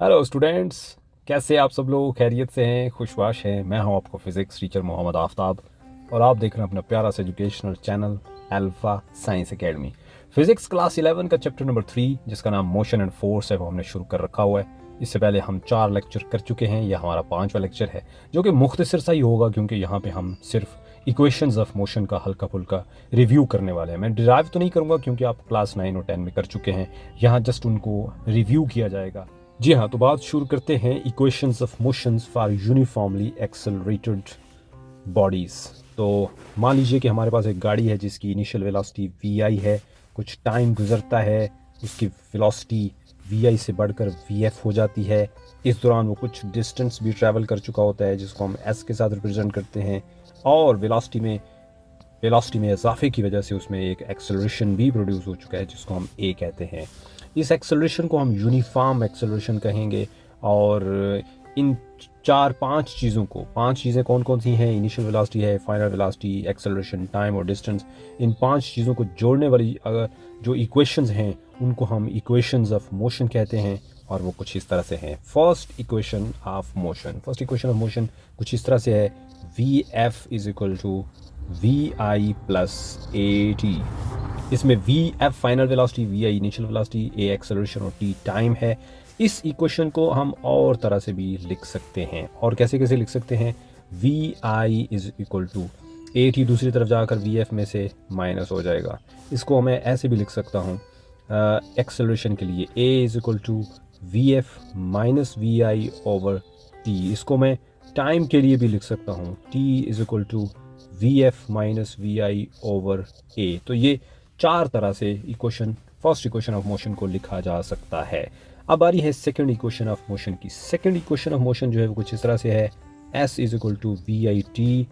Hello students, कैसे आप सब लोग? खैरियत से हैं, खुशबाश हैं? मैं हूं आपको फिज़िक्स टीचर मोहम्मद आफ्ताब और आप देख रहे हैं अपना प्यारा सा educational channel alpha science academy. Physics class 11 का चैप्टर नंबर 3 जिसका नाम मोशन एंड फोर्स है वो हमने शुरू कर रखा हुआ है। इससे पहले हम 4 लेक्चर कर चुके हैं, यह हमारा 5वां लेक्चर है जो कि मुख्तसर सा ही होगा क्योंकि यहाँ पे हम सिर्फ इक्वेशंस ऑफ मोशन का हल्का फुल्का रिव्यू करने वाले हैं। मैं डिराइव तो नहीं करूँगा क्योंकि आप क्लास 9 और 10 में कर चुके हैं, यहाँ जस्ट उनको रिव्यू किया जाएगा। जी हाँ, तो बात शुरू करते हैं equations of motions for uniformly accelerated bodies. तो मान लीजिए कि हमारे पास एक गाड़ी है जिसकी इनिशियल वेलोसिटी vi है, कुछ टाइम गुजरता है, उसकी वेलोसिटी vi से बढ़कर vf हो जाती है। इस दौरान वो कुछ डिस्टेंस भी ट्रैवल कर चुका होता है जिसको हम s के साथ रिप्रेजेंट करते हैं, और वेलोसिटी में इजाफे की वजह से उसमें एक एक्सेलरेशन भी प्रोड्यूस हो चुका है जिसको हम ए कहते हैं। इस एक्सेलरेशन को हम यूनिफॉर्म एक्सेलरेशन कहेंगे। और इन 4-5 चीज़ों को, 5 चीज़ें कौन कौन सी हैं? इनिशियल वेलोसिटी है, फाइनल वेलोसिटी, एक्सेलरेशन, टाइम और डिस्टेंस। इन 5 चीज़ों को जोड़ने वाली अगर जो इक्वेशंस हैं उनको हम इक्वेशंस ऑफ मोशन कहते हैं, और वो कुछ इस तरह से हैं। फर्स्ट इक्वेशन ऑफ मोशन कुछ इस तरह से है, v f is equal to v i plus a t. इसमें v f final velocity, v i initial velocity, a acceleration और टी टाइम है। इस इक्वेशन को हम और तरह से भी लिख सकते हैं, और कैसे कैसे लिख सकते हैं? V i is equal to a t, दूसरी तरफ जाकर वी एफ में से माइनस हो जाएगा। इसको मैं ऐसे भी लिख सकता हूँ एक्सेलरेशन के लिए, a is equal to v f minus v i over t. इसको मैं टाइम के लिए भी लिख सकता हूँ, t is equal to v f minus v i over a. तो ये 4 तरह से फर्स्ट इक्वेशन ऑफ मोशन को लिखा जा सकता है। अब बारी है सेकंड इक्वेशन ऑफ मोशन की। सेकंड इक्वेशन ऑफ मोशन जो है वो कुछ इस तरह से है, s is equal to v i t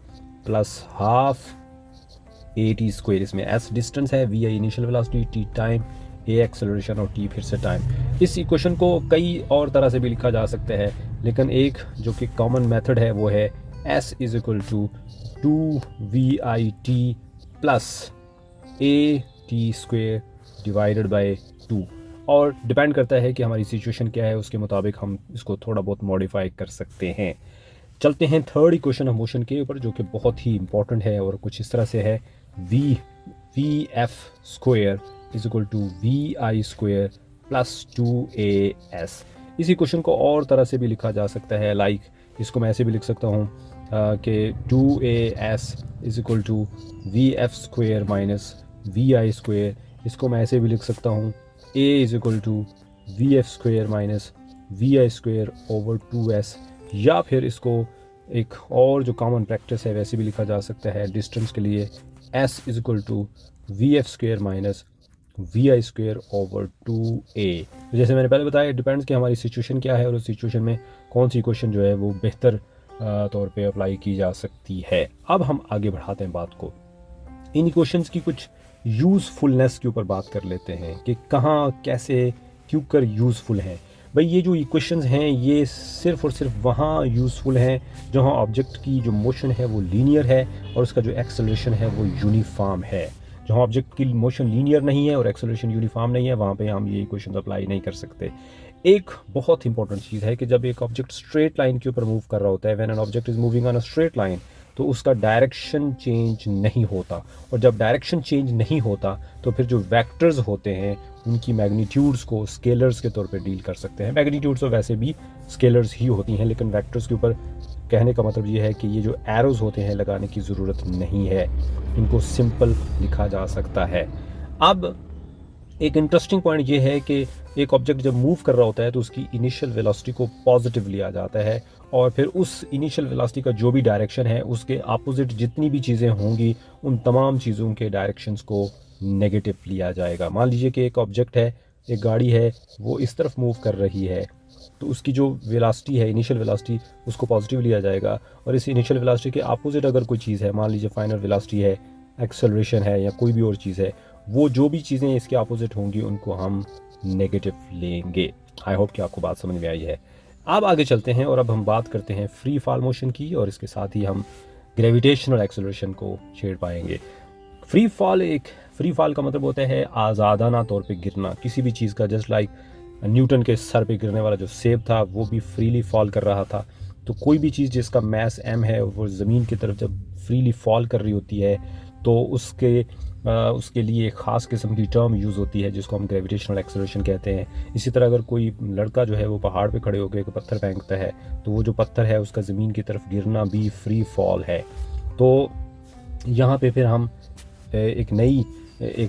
plus half a t square. इसमें एस डिस्टेंस है, v i initial velocity, t time, a acceleration और टी फिर से टाइम। इस इक्वेशन को कई और तरह से भी लिखा जा सकता है, लेकिन एक जो कि कॉमन मेथड है वो है s is equal to 2vi plus a t square divided by 2। और डिपेंड करता है कि हमारी सिचुएशन क्या है, उसके मुताबिक हम इसको थोड़ा बहुत मॉडिफाई कर सकते हैं। चलते हैं थर्ड इक्वेशन ऑफ मोशन के ऊपर जो कि बहुत ही इंपॉर्टेंट है, और कुछ इस तरह से है, v f square is equal to v i square plus 2as। इस इक्वेशन को और तरह से भी लिखा जा सकता है, लाइक इसको मैं ऐसे भी लिख सकता हूँ कि 2as is equal to v f square minus v i square. इसको मैं ऐसे भी लिख सकता हूँ, a is equal to v f square minus v i square over 2s। या फिर इसको एक और जो कॉमन प्रैक्टिस है वैसे भी लिखा जा सकता है डिस्टेंस के लिए, s is equal to v f square minus v i square over 2a। तो जैसे मैंने पहले बताया, डिपेंड्स कि हमारी सिचुएशन क्या है और उस सिचुएशन में कौन सी इक्वेशन जो है वो बेहतर तौर पे अप्लाई की जा सकती है। अब हम आगे बढ़ाते हैं बात को, इन इक्वेशंस की कुछ यूज़फुलनेस के ऊपर बात कर लेते हैं कि कहाँ, कैसे, क्यों कर यूज़फुल हैं। भाई ये जो इक्वेशंस हैं ये सिर्फ और सिर्फ वहाँ यूज़फुल हैं जहाँ ऑब्जेक्ट की जो मोशन है वो लीनियर है और उसका जो एक्सेलरेशन है वो यूनिफॉर्म है। जहाँ ऑब्जेक्ट की मोशन लीनियर नहीं है और एक्सेलरेशन यूनिफॉर्म नहीं है, वहाँ पे हम ये इक्वेशन अप्लाई नहीं कर सकते। एक बहुत इंपॉर्टेंट चीज़ है कि जब एक ऑब्जेक्ट स्ट्रेट लाइन के ऊपर मूव कर रहा होता है, when an object is moving on a straight line, तो उसका डायरेक्शन चेंज नहीं होता। और जब डायरेक्शन चेंज नहीं होता तो फिर जो वेक्टर्स होते हैं उनकी मैग्नीट्यूड्स को स्केलर्स के तौर पे डील कर सकते हैं। मैग्नीट्यूड्स तो वैसे भी स्केलर्स ही होती हैं, लेकिन वेक्टर्स के ऊपर कहने का मतलब ये है कि ये जो एरोज होते हैं लगाने की ज़रूरत नहीं है, इनको सिंपल लिखा जा सकता है। अब एक इंटरेस्टिंग पॉइंट ये है कि एक ऑब्जेक्ट जब मूव कर रहा होता है तो उसकी इनिशियल वेलोसिटी को पॉजिटिव लिया जाता है, और फिर उस इनिशियल वेलोसिटी का जो भी डायरेक्शन है उसके अपोजिट जितनी भी चीज़ें होंगी उन तमाम चीज़ों के डायरेक्शंस को नेगेटिव लिया जाएगा। मान लीजिए कि एक ऑब्जेक्ट है, एक गाड़ी है, वो इस तरफ मूव कर रही है, तो उसकी जो वेलोसिटी है, इनिशियल वेलोसिटी, उसको पॉजिटिव लिया जाएगा। और इस इनिशियल वेलोसिटी के अपोजिट अगर कोई चीज़ है, मान लीजिए फाइनल वेलोसिटी है, एक्सेलरेशन है, या कोई भी और चीज़ है, वो जो भी चीज़ें इसके अपोजिट होंगी उनको हम नेगेटिव लेंगे। आई होप कि आपको बात समझ में आई है। अब आगे चलते हैं और अब हम बात करते हैं फ्री फॉल मोशन की, और इसके साथ ही हम ग्रेविटेशनल एक्सेलरेशन को छेड़ पाएंगे। फ्री फॉल का मतलब होता है आज़ादाना तौर पे गिरना किसी भी चीज़ का, जस्ट लाइक न्यूटन के सर पे गिरने वाला जो सेब था वो भी फ्रीली फॉल कर रहा था। तो कोई भी चीज़ जिसका मैस m है वो ज़मीन की तरफ जब फ्रीली फॉल कर रही होती है तो उसके लिए एक ख़ास किस्म की टर्म यूज़ होती है जिसको हम ग्रेविटेशनल एक्सेलरेशन कहते हैं। इसी तरह अगर कोई लड़का जो है वो पहाड़ पे खड़े होकर एक पत्थर फेंकता है तो वो जो पत्थर है उसका ज़मीन की तरफ गिरना भी फ्री फॉल है। तो यहाँ पे फिर हम एक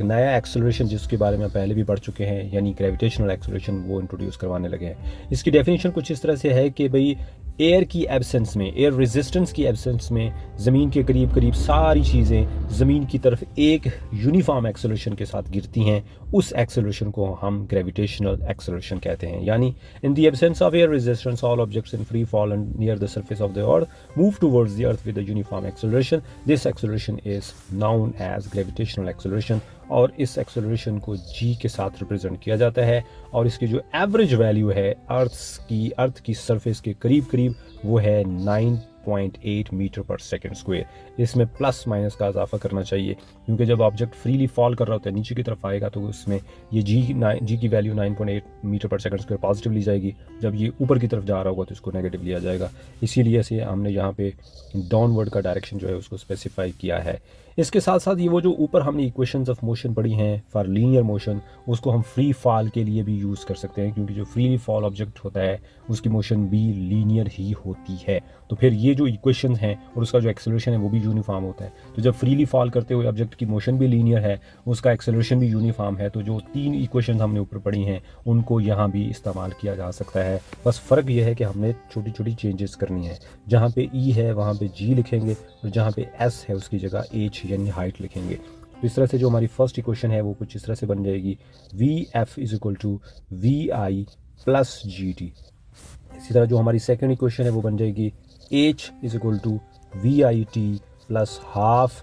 नया एक्सेलरेशन जिसके बारे में पहले भी पढ़ चुके हैं यानी ग्रेविटेशनल एक्सेलरेशन वो इंट्रोड्यूस करवाने लगे हैं। इसकी डेफिनेशन कुछ इस तरह से है कि भाई एयर की एब्सेंस में, एयर रेजिस्टेंस की एब्सेंस में ज़मीन के करीब करीब सारी चीज़ें ज़मीन की तरफ एक यूनिफॉर्म एक्सेलरेशन के साथ गिरती हैं। उस एक्सेलरेशन को हम ग्रेविटेशनल एक्सेलरेशन कहते हैं। यानी in the absence of air resistance all objects in free fall and near the surface of the earth move towards the earth with a uniform acceleration. This acceleration is known as gravitational acceleration. और इस acceleration को g के साथ represent किया जाता है और इसकी जो एवरेज वैल्यू है अर्थ की सरफेस के करीब करीब वो है 9.8 मीटर पर सेकंड स्क्वायर। इसमें प्लस माइनस का इजाफा करना चाहिए क्योंकि जब ऑब्जेक्ट फ्रीली फॉल कर रहा होता है नीचे की तरफ आएगा तो उसमें ये जी की वैल्यू 9.8 मीटर पर सेकंड स्क्वायर पॉजिटिव ली जाएगी। जब ये ऊपर की तरफ जा रहा होगा तो इसको नेगेटिव लिया जाएगा। इसीलिए से हमने यहाँ पे डाउनवर्ड का डायरेक्शन जो है उसको स्पेसिफाई किया है। इसके साथ साथ ये वो जो ऊपर हमने इक्वेशंस ऑफ मोशन पढ़ी हैं फॉर लीनियर मोशन उसको हम फ्री फॉल के लिए भी यूज़ कर सकते हैं क्योंकि जो फ्री फॉल ऑब्जेक्ट होता है उसकी मोशन भी लीनियर ही होती है। तो फिर ये जो इक्वेशंस हैं और उसका जो एक्सेलरेशन है वो भी यूनिफॉर्म होता है। तो जब फ्रीली फॉल करते हुए ऑब्जेक्ट की मोशन भी लीनियर है उसका एक्सेलरेशन भी यूनिफॉर्म है। तो जो 3 इक्वेशंस हमने ऊपर पढ़ी हैं उनको यहाँ भी इस्तेमाल किया जा सकता है। बस फ़र्क ये है कि हमने छोटी छोटी चेंजेस करनी है। जहाँ पे ई है वहाँ पे जी लिखेंगे और जहाँ पे एस है उसकी जगह एच यानी हाइट लिखेंगे। तो इस तरह से जो हमारी फर्स्ट इक्वेशन है वो कुछ इस तरह से बन जाएगी v f is equal to v i plus g t. इसी तरह जो हमारी सेकेंड इक्वेशन है वो बन जाएगी h is equal to v i t plus half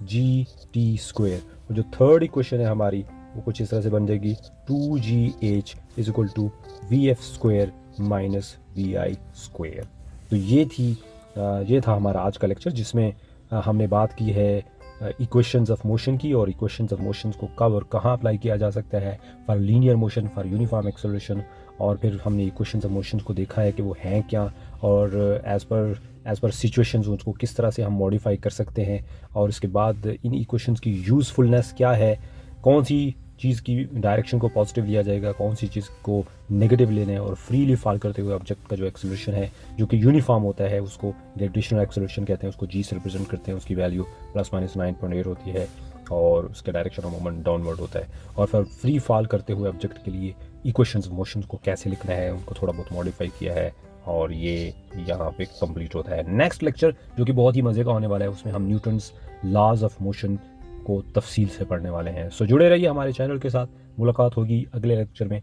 g t square. और जो थर्ड इक्वेशन है हमारी वो कुछ इस तरह से बन जाएगी 2gh is equal to v f square minus v i square. तो ये था हमारा आज का लेक्चर जिसमें हमने बात की है इक्वेशंस ऑफ मोशन की और इक्वेशंस ऑफ मोशंस को कब और कहाँ अप्लाई किया जा सकता है for linear motion, for uniform acceleration. और फिर हमने इक्वेशंस ऑफ मोशंस को देखा है कि वो हैं क्या और एज़ पर सिचुएशंस उसको किस तरह से हम मॉडिफाई कर सकते हैं। और इसके बाद इन इक्वेशंस की यूज़फुलनेस क्या है, कौन सी चीज़ की डायरेक्शन को पॉजिटिव लिया जाएगा, कौन सी चीज़ को नेगेटिव लेना है। और फ्रीली फॉल करते हुए ऑब्जेक्ट का जो एक्सेलरेशन है जो कि यूनिफॉर्म होता है उसको ग्रेविटेशनल एक्सेलरेशन कहते हैं, उसको जी से रिप्रेजेंट करते हैं। उसकी वैल्यू प्लस माइनस 9.8 होती है और उसका डायरेक्शन ऑफ मूवमेंट डाउनवर्ड होता है। और फिर फ्री फॉल करते हुए ऑब्जेक्ट के लिए इक्वेशंस मोशंस को कैसे लिखना है उनको थोड़ा बहुत मॉडिफाई किया है और ये यहाँ पे कंप्लीट होता है। नेक्स्ट लेक्चर जो कि बहुत ही मज़े का होने वाला है उसमें हम न्यूटन्स लॉज ऑफ मोशन को तफसील से पढ़ने वाले हैं। सो जुड़े रहिए हमारे चैनल के साथ। मुलाकात होगी अगले लेक्चर में।